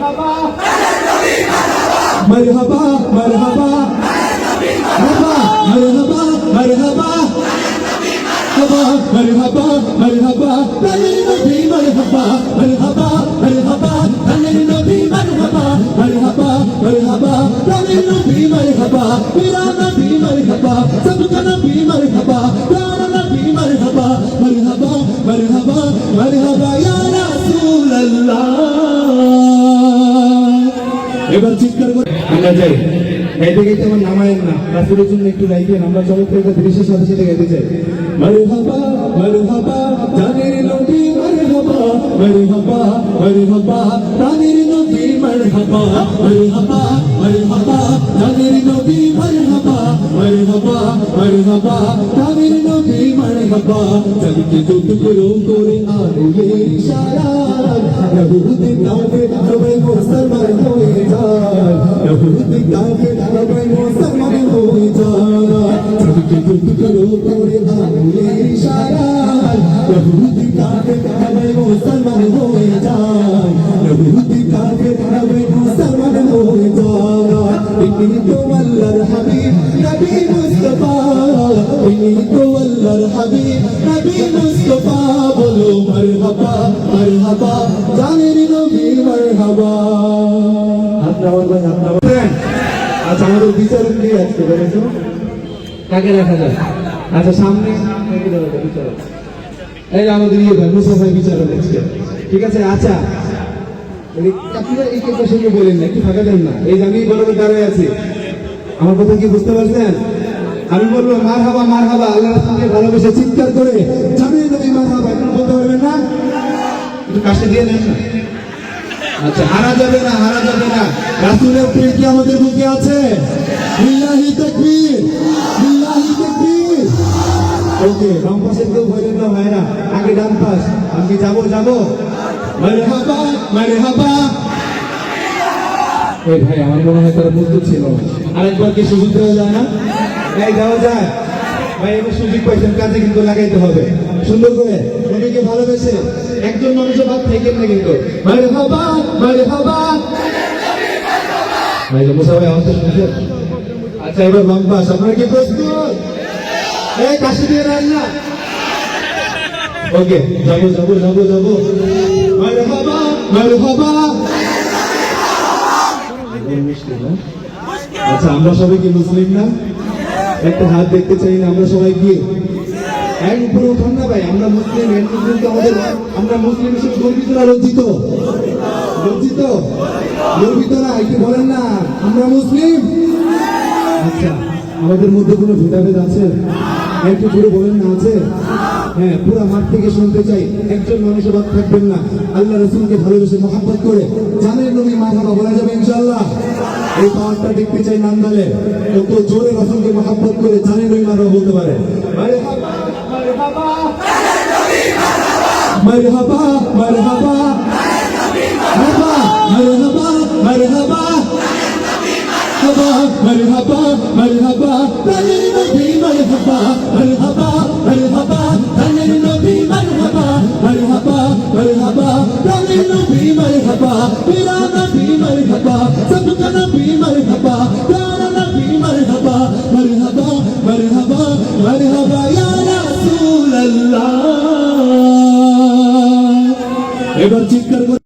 मरहबा मरहबा मरहबा मरहबा मरहबा मरहबा तमिल नबी मरहबा मरहबा मरहबा तमिल नबी मरहबा मरहबा मरहबा तमिल नबी मरहबा मेरा नबी मरहबा सबका नबी मरहबा प्यारा नबी मरहबा मरहबा मरहबा मरहबा या रसूल अल्लाह এবার চিৎকার করে আমরা যাই গাইতে গাইতে আমার নামায়েন না রাসূলের জন্য একটু গাইবেন আমরা চমৎকার দৃশ্যের সাথে সাথে গাইতে চাই মরহবা মরহবা জানের নবী মরহবা মরহবা মরহবা জানের নবী মরহবা মরহবা মরহবা জানের নবী মরহবা মরহবা মরহবা জানের নবী মরহবা চলকে টুকরো করে আলে ইশারা রহুতে তাওবে সবাই মুসলমান হয়ে যায় রহুতে তাওবে সবাই মুসলমান হয়ে যায় চলকে টুকরো করে আলে ইশারা রহুতে তাওবে সবাই মুসলমান হয়ে যায় রহুতে তাওবে সবাই মুসলমান হয়ে যায় ইনি তো আল্লাহর হাবিব নবী মুস্তাফা ইনি তো আল্লাহর হাবিব নবী মুস্তাফা বলো মারহাবা মারহাবা জানের নবী মারহাবা আপনারা ভাই আপনারা আচ্ছা আমাদের বিচারক কে আজকে বলেছো কাকে রাখা যায় আচ্ছা সামনে কাকে দেওয়া যায় বিচারক এই আমাদের ভাই মুস্তাফা বিচারক আজকে ঠিক আছে আচ্ছা আপনারা এই কথা শুনে বলেন না একটু ফাঁকা দেন না এই আমি বরাবর দাঁড়ায় আছি আমার কথা কি বুঝতে পারছেন আমি বলবো মারহাবা মারহাবা আল্লাহর সঙ্গে ভালোবেসে চিৎকার করে জামিল নবী মারহাবা আপনি বলতে পারবেন না একটু কাছে দিয়ে নেন না আচ্ছা হারা যাবে না রাসূলের প্রেম কি আমাদের বুকে আছে বিল্লাহি তাকবীর বিল্লাহি তাকবীর ওকে বাম পাশে কেউ বলেন না ভাইরা আগে ডান পাশ আমি যাব মারহাবা মারহাবা এই ভাই আমার মনে হয় তারা বুঝতে ছিল আরেকবার কি সুযোগ দেওয়া যায় না এই দেওয়া যায় ভাই এবার সুযোগ পাইছেন কাজে কিন্তু লাগাইতে হবে সুন্দর করে নবীকে ভালোবেসে একজন মানুষের ভাব থাকেন না কিন্তু মারহাবা মারহাবা ভাই মুসা ভাই আওয়াজ শুনছেন আচ্ছা এবার বাম পাশ আপনারা কি প্রস্তুত এই কাশি দিয়ে নেন না ওকে যাব মারহাবা মারহাবা আচ্ছা আমরা সবাই কি মুসলিম না একটা হাত দেখতে চাই না আমরা সবাই কি এক উপরে উঠান না ভাই আমরা মুসলিম কিন্তু আমরা মুসলিম হিসেবে গর্বিত না লজ্জিত না একটু বলেন না আমরা মুসলিম আচ্ছা আমাদের মধ্যে কোনো ভেদাভেদ আছে একটু পুরো বলেন না আছে হ্যাঁ পুরো মাঠ থেকে শুনতে চাই একজন মানুষের বাদ থাকবেন না আল্লাহ রাসূলকে ভালোবেসে মহব্বত করে জানের নবী মারহাবা বলা যাবে ইনশাআল্লাহ এই পাওয়ারটা দেখতে চাই নান্দালে কত জোরে রাসূলকে মহব্বত করে জানের নবী মারহাবা বলতে পারে মারহাবা মারহাবা জানের নবী মারহাবা মারহাবা মারহাবা মারহাবা مرحبا مرحبا تنر نبی مرحبا مرحبا مرحبا تنر نبی مرحبا مرحبا مرحبا تنر نبی مرحبا میرا نبی